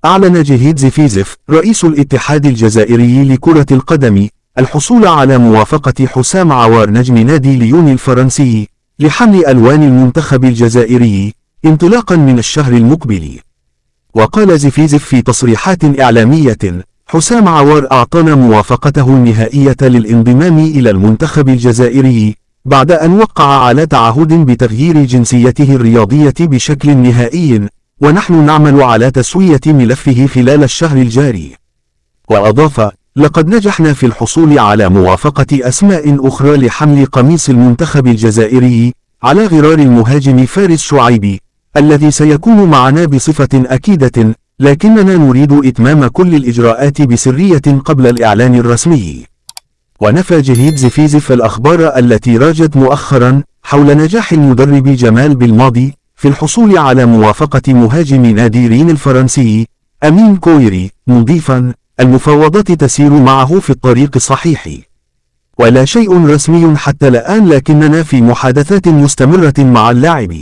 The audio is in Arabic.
أعلن جهيد زفيزف رئيس الاتحاد الجزائري لكرة القدم الحصول على موافقة حسام عوار نجم نادي ليون الفرنسي لحمل ألوان المنتخب الجزائري انطلاقا من الشهر المقبل. وقال زفيزف في تصريحات إعلامية: حسام عوار أعطانا موافقته النهائية للانضمام إلى المنتخب الجزائري بعد أن وقع على تعهد بتغيير جنسيته الرياضية بشكل نهائي، ونحن نعمل على تسوية ملفه خلال الشهر الجاري. وأضاف: لقد نجحنا في الحصول على موافقة أسماء أخرى لحمل قميص المنتخب الجزائري على غرار المهاجم فارس شعيبي الذي سيكون معنا بصفة أكيدة، لكننا نريد إتمام كل الإجراءات بسرية قبل الإعلان الرسمي. ونفى جهيد زفيزف الأخبار التي راجت مؤخرا حول نجاح المدرب جمال بالماضي في الحصول على موافقة مهاجم نادي رين الفرنسي أمين كويري، مضيفا: المفاوضات تسير معه في الطريق الصحيح، ولا شيء رسمي حتى الآن، لكننا في محادثات مستمرة مع اللاعب.